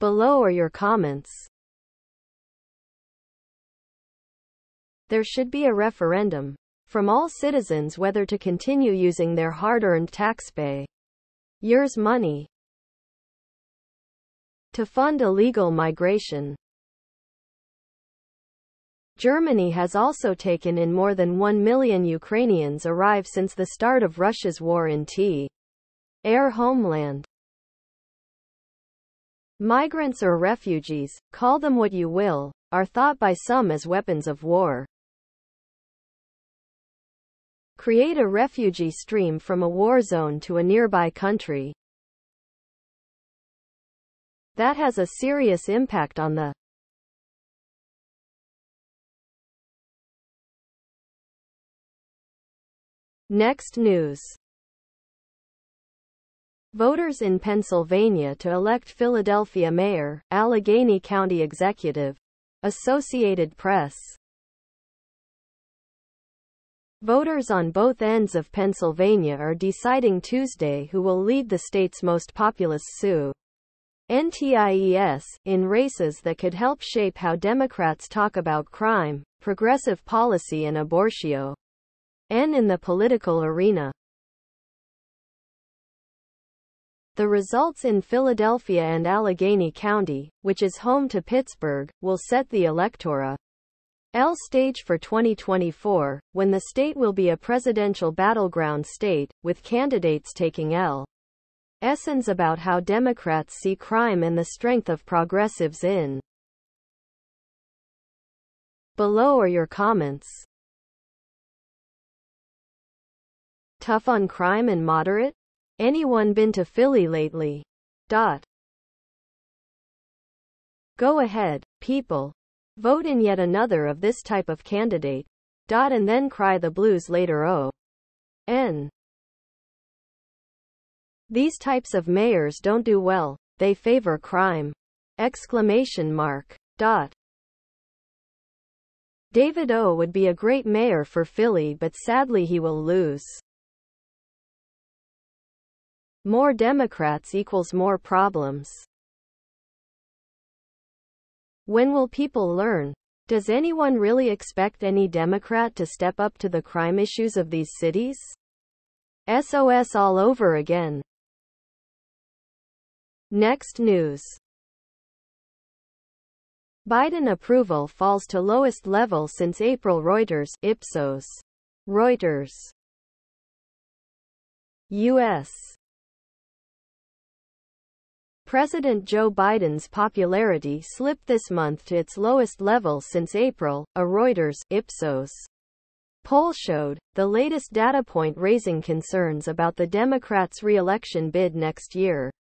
Below are your comments. There should be a referendum from all citizens whether to continue using their hard-earned taxpayers' money to fund illegal migration. Germany has also taken in more than 1 million Ukrainians arrive since the start of Russia's war in their homeland. Migrants or refugees, call them what you will, are thought by some as weapons of war. Create a refugee stream from a war zone to a nearby country. That has a serious impact on the next news. Voters in Pennsylvania to elect Philadelphia mayor, Allegheny County executive. Associated Press. Voters on both ends of Pennsylvania are deciding Tuesday who will lead the state's most populous NTIES, in races that could help shape how Democrats talk about crime, progressive policy and abortion in the political arena. The results in Philadelphia and Allegheny County, which is home to Pittsburgh, will set the electoral stage for 2024, when the state will be a presidential battleground state, with candidates taking lessons about how Democrats see crime and the strength of progressives in. Below are your comments. Tough on crime and moderate? Anyone been to Philly lately? Go ahead, people. Vote in yet another of this type of candidate. And then cry the blues later. These types of mayors don't do well. They favor crime. ! David O. would be a great mayor for Philly, but sadly he will lose. More Democrats equals more problems. When will people learn? Does anyone really expect any Democrat to step up to the crime issues of these cities? SOS all over again. Next news. Biden approval falls to lowest level since April. Reuters, Ipsos. Reuters. U.S. President Joe Biden's popularity slipped this month to its lowest level since April, a Reuters, Ipsos poll showed, the latest data point raising concerns about the Democrats' re-election bid next year.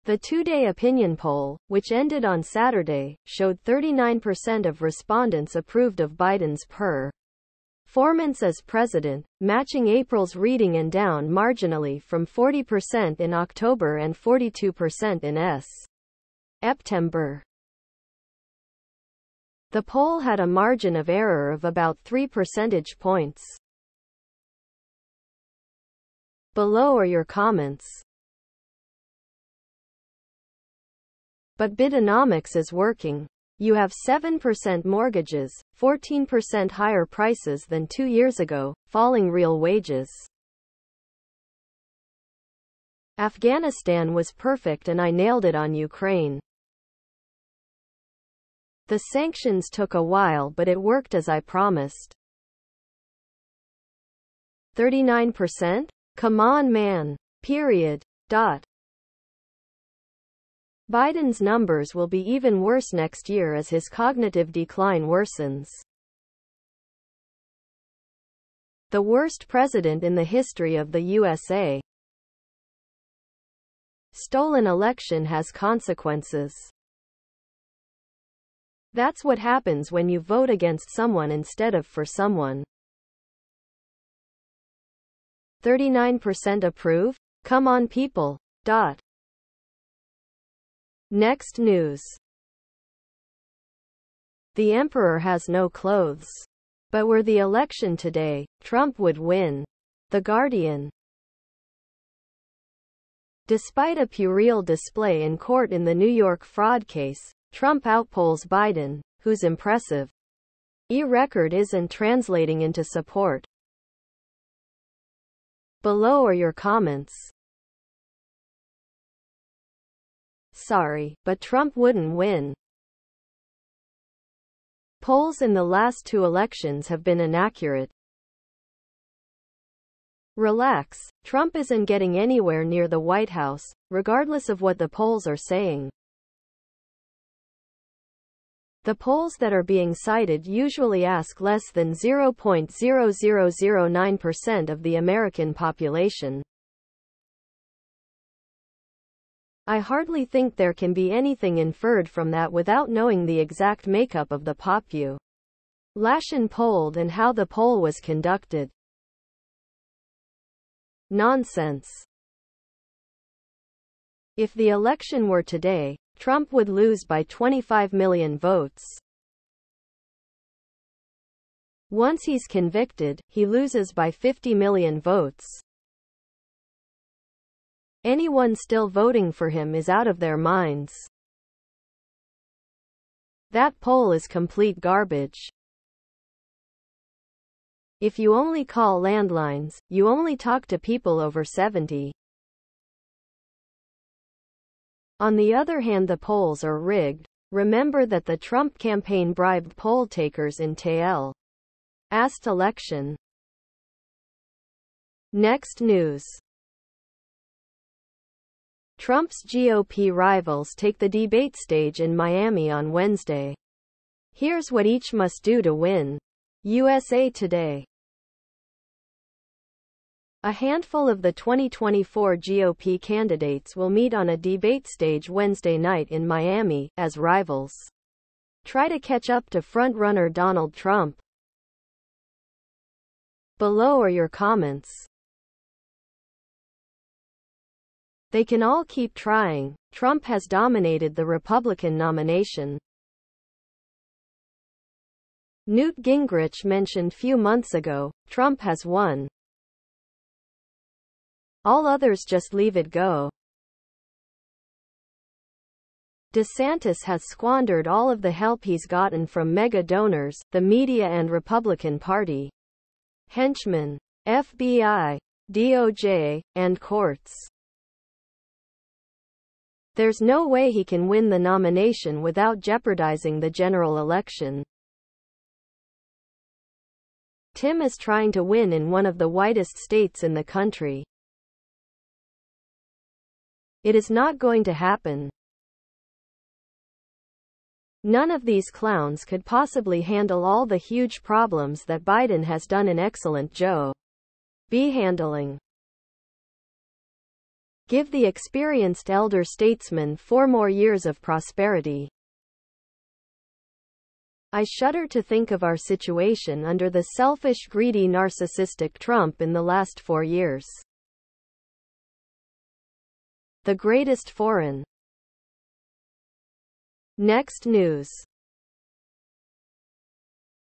The two-day opinion poll, which ended on Saturday, showed 39% of respondents approved of Biden's performance as president, matching April's reading and down marginally from 40% in October and 42% in September. The poll had a margin of error of about 3 percentage points. Below are your comments. But Bidenomics is working. You have 7% mortgages, 14% higher prices than 2 years ago, falling real wages. Afghanistan was perfect and I nailed it on Ukraine. The sanctions took a while but it worked as I promised. 39%? Come on man. Period. Biden's numbers will be even worse next year as his cognitive decline worsens. The worst president in the history of the USA. Stolen election has consequences. That's what happens when you vote against someone instead of for someone. 39% approve? Come on people. Next news. The emperor has no clothes. But were the election today, Trump would win. The Guardian. Despite a puerile display in court in the New York fraud case, Trump outpolls Biden, whose impressive record isn't translating into support. Below are your comments. Sorry, but Trump wouldn't win. Polls in the last two elections have been inaccurate. Relax, Trump isn't getting anywhere near the White House, regardless of what the polls are saying. The polls that are being cited usually ask less than 0.0009% of the American population. I hardly think there can be anything inferred from that without knowing the exact makeup of the population polled and how the poll was conducted. Nonsense. If the election were today, Trump would lose by 25 million votes. Once he's convicted, he loses by 50 million votes. Anyone still voting for him is out of their minds. That poll is complete garbage. If you only call landlines, you only talk to people over 70. On the other hand, the polls are rigged. Remember that the Trump campaign bribed poll takers in last election. Next news. Trump's GOP rivals take the debate stage in Miami on Wednesday. Here's what each must do to win. USA Today. A handful of the 2024 GOP candidates will meet on a debate stage Wednesday night in Miami, as rivals try to catch up to frontrunner Donald Trump. Below are your comments. They can all keep trying. Trump has dominated the Republican nomination. Newt Gingrich mentioned few months ago, Trump has won. All others just leave it go. DeSantis has squandered all of the help he's gotten from mega donors, the media and Republican Party henchmen, FBI, DOJ, and courts. There's no way he can win the nomination without jeopardizing the general election. Tim is trying to win in one of the whitest states in the country. It is not going to happen. None of these clowns could possibly handle all the huge problems that Biden has done an excellent job handling. Give the experienced elder statesman 4 more years of prosperity. I shudder to think of our situation under the selfish, greedy, narcissistic Trump in the last 4 years. The greatest foreign. Next news.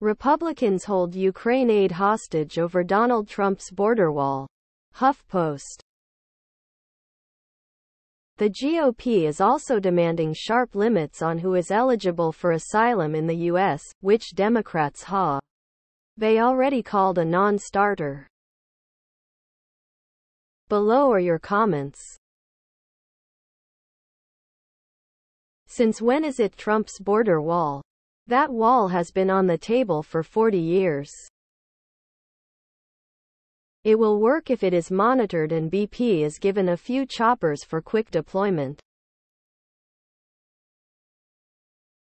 Republicans hold Ukraine aid hostage over Donald Trump's border wall. HuffPost. The GOP is also demanding sharp limits on who is eligible for asylum in the U.S., which Democrats they already called a non-starter. Below are your comments. Since when is it Trump's border wall? That wall has been on the table for 40 years. It will work if it is monitored and BP is given a few choppers for quick deployment.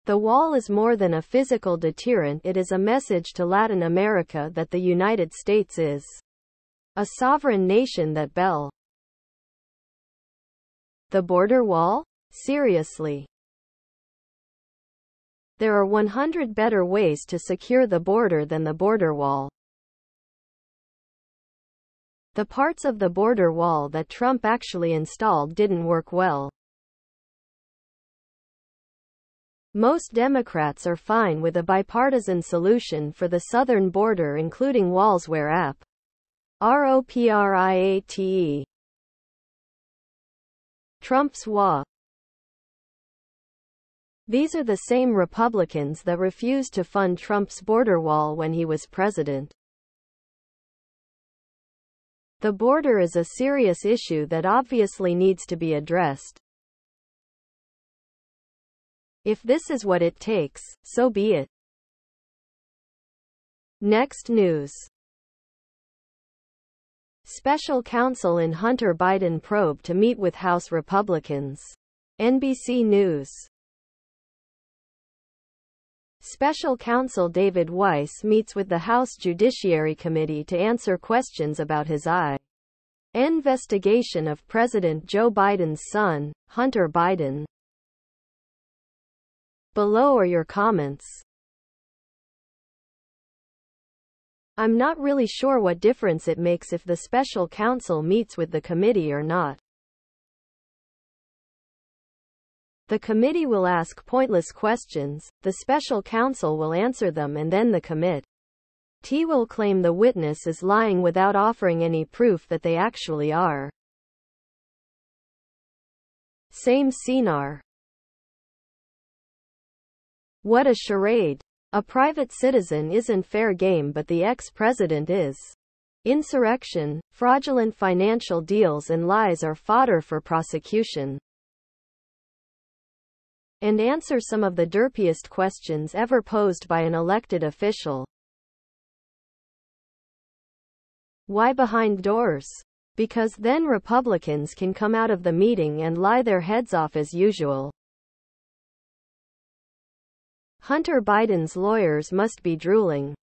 The wall is more than a physical deterrent, it is a message to Latin America that the United States is a sovereign nation that The border wall? Seriously. There are 100 better ways to secure the border than the border wall. The parts of the border wall that Trump actually installed didn't work well. Most Democrats are fine with a bipartisan solution for the southern border, including walls where appropriate. Trump's wall These are the same Republicans that refused to fund Trump's border wall when he was president. The border is a serious issue that obviously needs to be addressed. If this is what it takes, so be it. Next news. Special counsel in Hunter Biden probe to meet with House Republicans. NBC News. Special counsel David Weiss meets with the House Judiciary Committee to answer questions about his investigation of President Joe Biden's son, Hunter Biden. Below are your comments. I'm not really sure what difference it makes if the special counsel meets with the committee or not. The committee will ask pointless questions, the special counsel will answer them, and then the committee will claim the witness is lying without offering any proof that they actually are. Same scenar. What a charade. A private citizen isn't fair game, but the ex-president is. Insurrection, fraudulent financial deals and lies are fodder for prosecution. And answer some of the derpiest questions ever posed by an elected official. Why behind doors? Because then Republicans can come out of the meeting and lie their heads off as usual. Hunter Biden's lawyers must be drooling.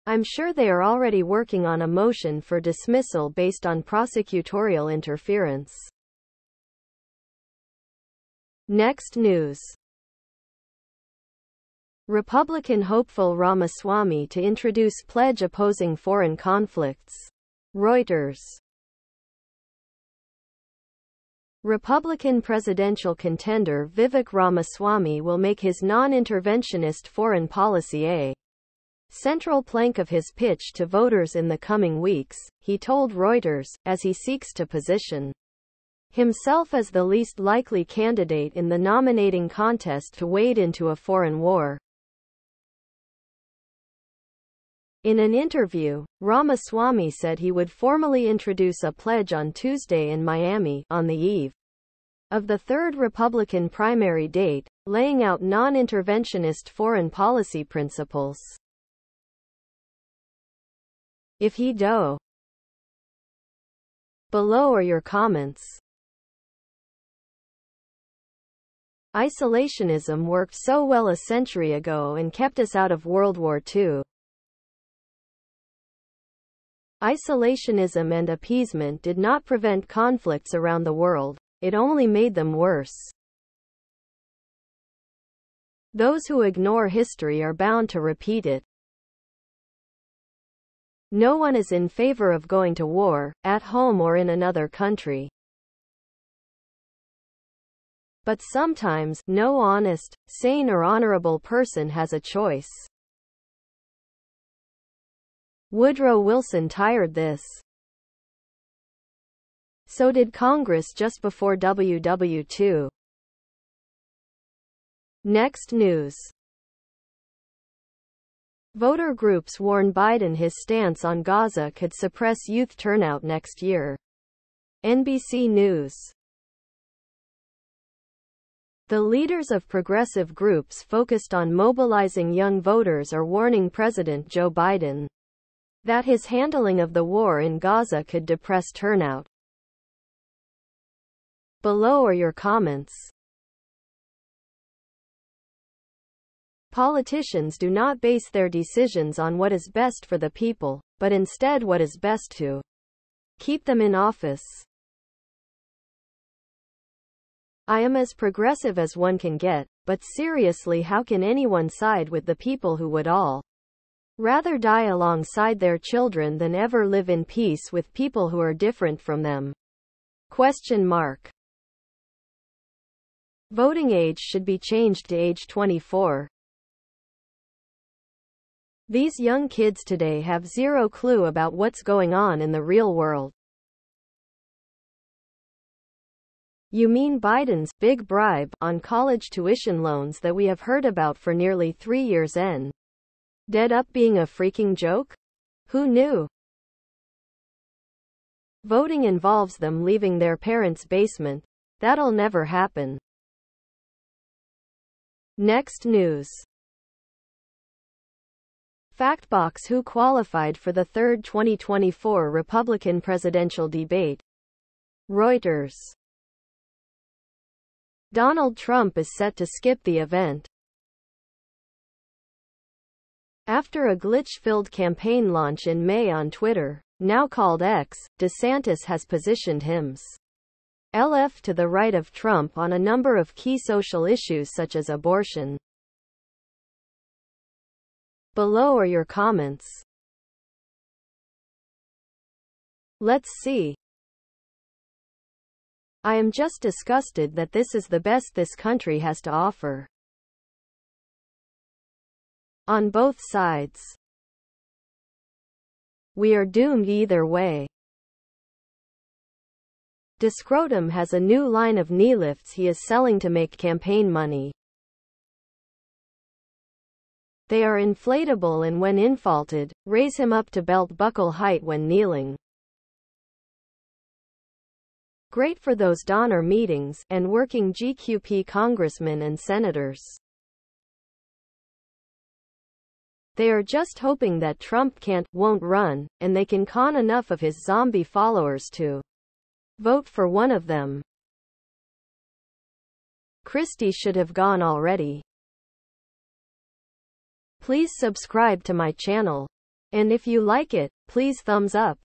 I'm sure they are already working on a motion for dismissal based on prosecutorial interference. Next news. Republican hopeful Ramaswamy to introduce pledge opposing foreign conflicts. Reuters. Republican presidential contender Vivek Ramaswamy will make his non-interventionist foreign policy a central plank of his pitch to voters in the coming weeks, he told Reuters, as he seeks to position himself as the least likely candidate in the nominating contest to wade into a foreign war. In an interview, Ramaswamy said he would formally introduce a pledge on Tuesday in Miami, on the eve of the third Republican primary date, laying out non-interventionist foreign policy principles. If he do. Below are your comments. Isolationism worked so well a century ago and kept us out of World War II. Isolationism and appeasement did not prevent conflicts around the world, it only made them worse. Those who ignore history are bound to repeat it. No one is in favor of going to war, at home or in another country. But sometimes, no honest, sane or honorable person has a choice. Woodrow Wilson tired this. So did Congress just before WW2. Next news. Voter groups warn Biden his stance on Gaza could suppress youth turnout next year. NBC News. The leaders of progressive groups focused on mobilizing young voters are warning President Joe Biden that his handling of the war in Gaza could depress turnout. Below are your comments. Politicians do not base their decisions on what is best for the people, but instead what is best to keep them in office. I am as progressive as one can get, but seriously, how can anyone side with the people who would all rather die alongside their children than ever live in peace with people who are different from them? Question mark. Voting age should be changed to age 24. These young kids today have zero clue about what's going on in the real world. You mean Biden's big bribe on college tuition loans that we have heard about for nearly 3 years ended up being a freaking joke? Who knew? Voting involves them leaving their parents' basement. That'll never happen. Next news. Factbox: who qualified for the third 2024 Republican presidential debate? Reuters. Donald Trump is set to skip the event. After a glitch-filled campaign launch in May on Twitter, now called X, DeSantis has positioned himself to the right of Trump on a number of key social issues such as abortion. Below are your comments. Let's see. I am just disgusted that this is the best this country has to offer. On both sides. We are doomed either way. Descrotum has a new line of knee lifts he is selling to make campaign money. They are inflatable and when infaulted, raise him up to belt buckle height when kneeling. Great for those donor meetings and working GQP congressmen and senators. They are just hoping that Trump won't run, and they can con enough of his zombie followers to vote for one of them. Christie should have gone already. Please subscribe to my channel. And if you like it, please thumbs up.